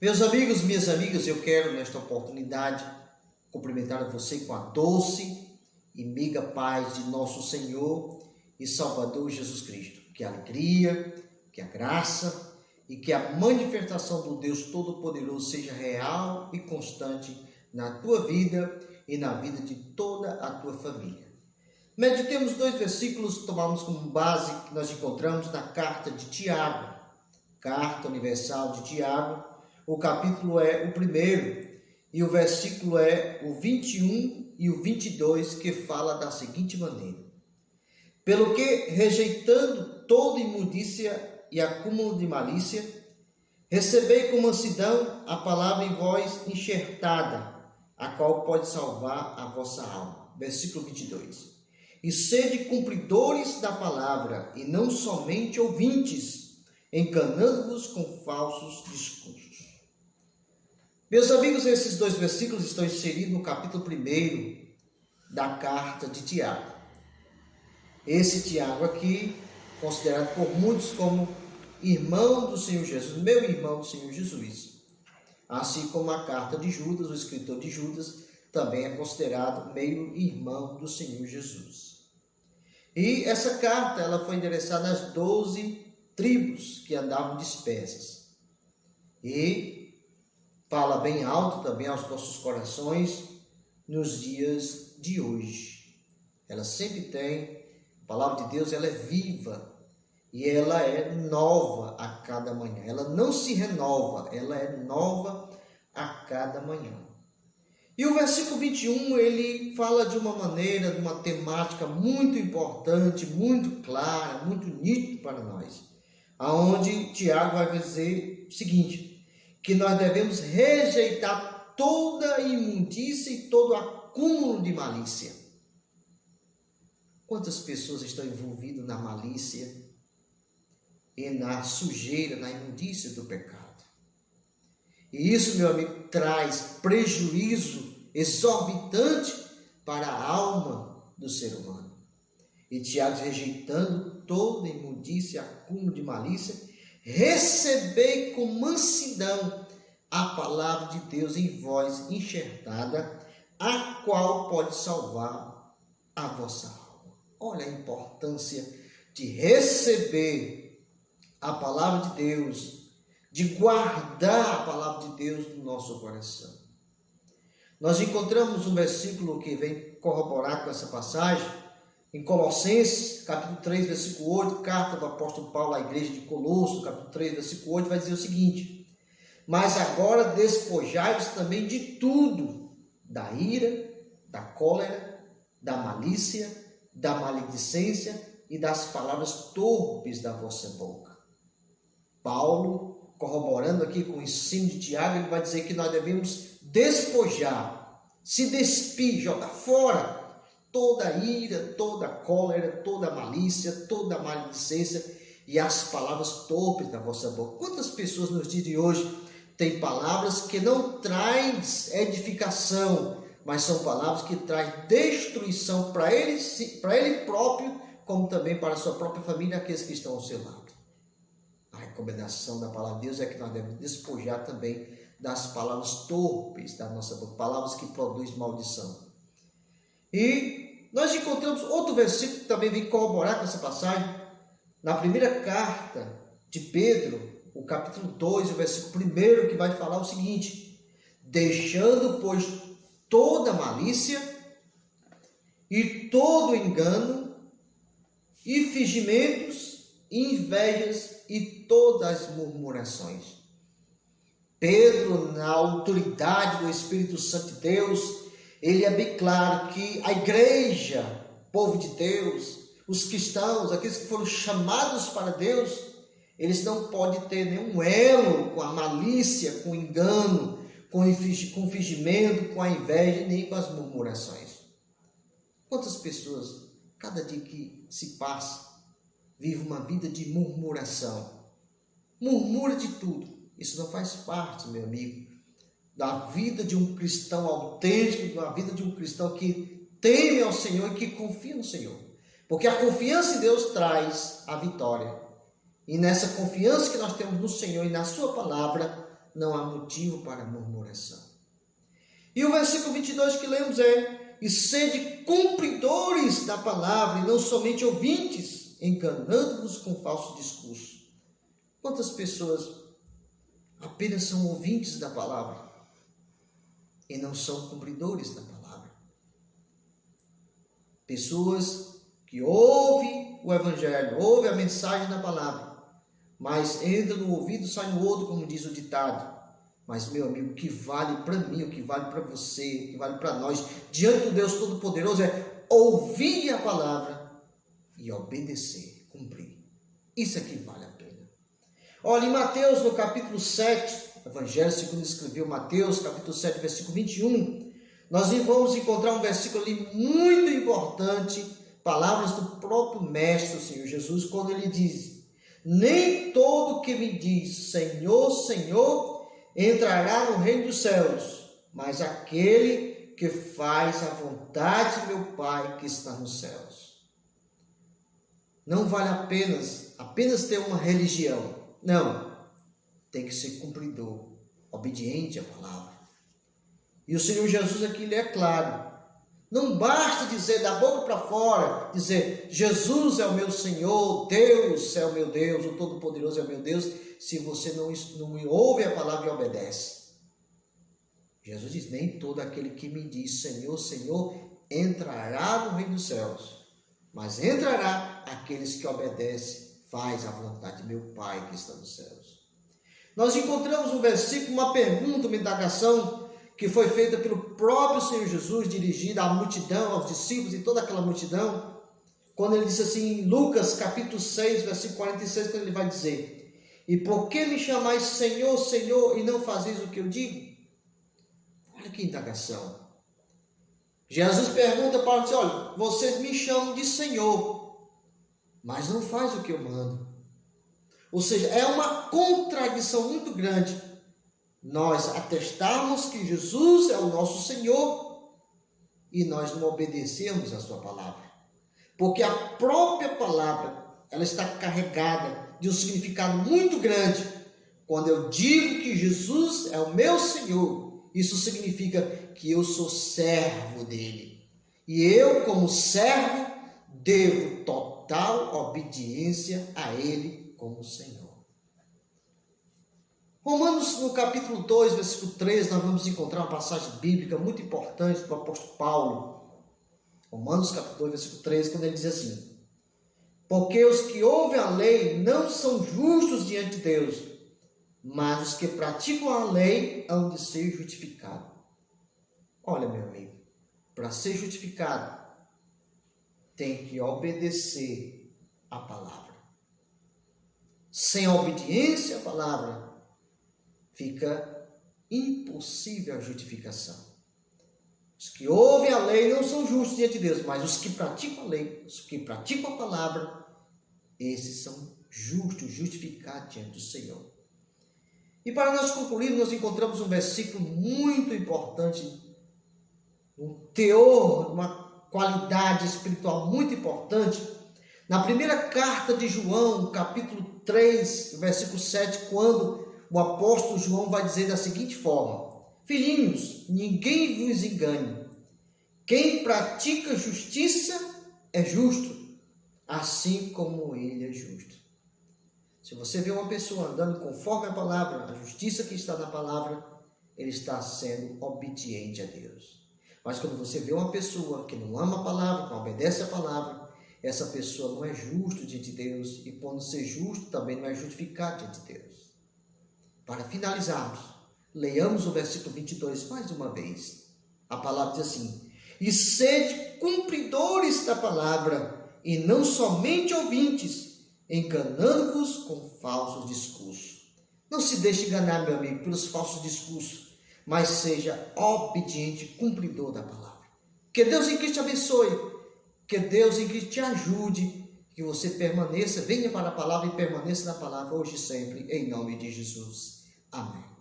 Meus amigos, minhas amigas, eu quero nesta oportunidade cumprimentar você com a doce e meiga paz de nosso Senhor e Salvador Jesus Cristo. Que a alegria, que a graça e que a manifestação do Deus Todo-Poderoso seja real e constante na tua vida e na vida de toda a tua família. Meditemos 2 versículos, tomamos como base que nós encontramos na carta de Tiago, carta universal de Tiago. O capítulo é o 1º e o versículo é o 21 e o 22, que fala da seguinte maneira: pelo que, rejeitando toda imundícia e acúmulo de malícia, recebei com mansidão a palavra em vós enxertada, a qual pode salvar a vossa alma. Versículo 22. E sede cumpridores da palavra, e não somente ouvintes, enganando-vos com falsos discursos. Meus amigos, esses 2 versículos estão inseridos no capítulo 1 da carta de Tiago. Esse Tiago aqui, considerado por muitos como irmão do Senhor Jesus, meu irmão do Senhor Jesus. Assim como a carta de Judas, o escritor de Judas, também é considerado meio irmão do Senhor Jesus. E essa carta ela foi endereçada às 12 tribos que andavam dispersas. E fala bem alto também aos nossos corações nos dias de hoje. Ela sempre tem, a palavra de Deus ela é viva e ela é nova a cada manhã. Ela não se renova, ela é nova a cada manhã. E o versículo 21, ele fala de uma maneira, de uma temática muito importante, muito clara, muito nítida para nós. Aonde Tiago vai dizer o seguinte: que nós devemos rejeitar toda imundícia e todo acúmulo de malícia. Quantas pessoas estão envolvidas na malícia e na sujeira, na imundícia do pecado? E isso, meu amigo, traz prejuízo exorbitante para a alma do ser humano. E Tiago, rejeitando toda imundícia e acúmulo de malícia, recebei com mansidão a palavra de Deus em vós enxertada, a qual pode salvar a vossa alma. Olha a importância de receber a palavra de Deus, de guardar a palavra de Deus no nosso coração. Nós encontramos um versículo que vem corroborar com essa passagem, em Colossenses, capítulo 3, versículo 8, carta do apóstolo Paulo à igreja de Colosso, capítulo 3, versículo 8, vai dizer o seguinte: mas agora despojai-vos também de tudo, da ira, da cólera, da malícia, da maledicência e das palavras torpes da vossa boca. Paulo, corroborando aqui com o ensino de Tiago, ele vai dizer que nós devemos despojar, se despir, jogar fora toda a ira, toda a cólera, toda a malícia, toda a maledicência e as palavras torpes da vossa boca. Quantas pessoas nos dias de hoje têm palavras que não trazem edificação, mas são palavras que trazem destruição para ele próprio, como também para a sua própria família e aqueles que estão ao seu lado. A recomendação da palavra de Deus é que nós devemos despojar também das palavras torpes da nossa boca, palavras que produzem maldição. E nós encontramos outro versículo que também vem corroborar com essa passagem, na primeira carta de Pedro, o capítulo 2, o versículo 1, que vai falar o seguinte: deixando, pois, toda malícia e todo engano e fingimentos, invejas e todas as murmurações. Pedro, na autoridade do Espírito Santo de Deus, ele é bem claro que a igreja, povo de Deus, os cristãos, aqueles que foram chamados para Deus, eles não podem ter nenhum elo com a malícia, com o engano, com o fingimento, com a inveja, nem com as murmurações. Quantas pessoas, cada dia que se passa, vivem uma vida de murmuração? Murmura de tudo. Isso não faz parte, meu amigo, da vida de um cristão autêntico, da vida de um cristão que teme ao Senhor e que confia no Senhor. Porque a confiança em Deus traz a vitória. E nessa confiança que nós temos no Senhor e na sua palavra, não há motivo para murmuração. E o versículo 22 que lemos é: e sede cumpridores da palavra, e não somente ouvintes, enganando-vos com falso discurso. Quantas pessoas apenas são ouvintes da palavra e não são cumpridores da palavra? Pessoas que ouvem o evangelho, ouvem a mensagem da palavra, mas entra no ouvido, sai no outro, como diz o ditado. Mas, meu amigo, o que vale para mim, o que vale para você, o que vale para nós, diante do Deus Todo-Poderoso, é ouvir a palavra e obedecer, cumprir. Isso é que vale a pena. Olha, em Mateus, no capítulo 7, Evangelho segundo escreveu Mateus, capítulo 7, versículo 21, nós vamos encontrar um versículo ali muito importante, palavras do próprio Mestre, o Senhor Jesus, quando ele diz: nem todo que me diz Senhor, Senhor, entrará no reino dos céus, mas aquele que faz a vontade de meu Pai que está nos céus. Não vale apenas ter uma religião. Não, tem que ser cumpridor, obediente à palavra. E o Senhor Jesus aqui, ele é claro. Não basta dizer da boca para fora, dizer Jesus é o meu Senhor, Deus é o meu Deus, o Todo-Poderoso é o meu Deus, se você não ouve a palavra e obedece. Jesus diz: nem todo aquele que me diz Senhor, Senhor, entrará no reino dos céus, mas entrará aqueles que obedecem, faz a vontade de meu Pai que está nos céus. Nós encontramos no versículo uma pergunta, uma indagação, que foi feita pelo próprio Senhor Jesus, dirigida à multidão, aos discípulos e toda aquela multidão, quando ele disse assim, em Lucas capítulo 6, versículo 46, quando ele vai dizer: e por que me chamais Senhor, Senhor, e não fazeis o que eu digo? Olha que indagação. Jesus pergunta para eles: olha, vocês me chamam de Senhor, mas não faz o que eu mando. Ou seja, é uma contradição muito grande nós atestarmos que Jesus é o nosso Senhor e nós não obedecemos a sua palavra. Porque a própria palavra, ela está carregada de um significado muito grande. Quando eu digo que Jesus é o meu Senhor, isso significa que eu sou servo dele. E eu, como servo, devo total obediência a ele como Senhor. Romanos, no capítulo 2, versículo 3, nós vamos encontrar uma passagem bíblica muito importante do apóstolo Paulo. Romanos, capítulo 2, versículo 3, quando ele diz assim: porque os que ouvem a lei não são justos diante de Deus, mas os que praticam a lei hão de ser justificados. Olha, meu amigo, para ser justificado, tem que obedecer a palavra. Sem obediência à palavra, fica impossível a justificação. Os que ouvem a lei não são justos diante de Deus, mas os que praticam a lei, os que praticam a palavra, esses são justos, justificados diante do Senhor. E para nós concluirmos, nós encontramos um versículo muito importante, um teor, uma qualidade espiritual muito importante, na primeira carta de João, capítulo 3, versículo 7, quando o apóstolo João vai dizer da seguinte forma: filhinhos, ninguém vos engane. Quem pratica justiça é justo, assim como ele é justo. Se você vê uma pessoa andando conforme a palavra, a justiça que está na palavra, ele está sendo obediente a Deus. Mas quando você vê uma pessoa que não ama a palavra, não obedece a palavra, essa pessoa não é justo diante de Deus, e por não ser justo, também não é justificado diante de Deus. Para finalizarmos, leiamos o versículo 22 mais uma vez. A palavra diz assim: e sede cumpridores da palavra, e não somente ouvintes, enganando-vos com falsos discursos. Não se deixe enganar, meu amigo, pelos falsos discursos, mas seja obediente, cumpridor da palavra. Que Deus em Cristo te abençoe, que Deus em Cristo te ajude, que você permaneça, venha para a palavra e permaneça na palavra hoje e sempre, em nome de Jesus. Amém.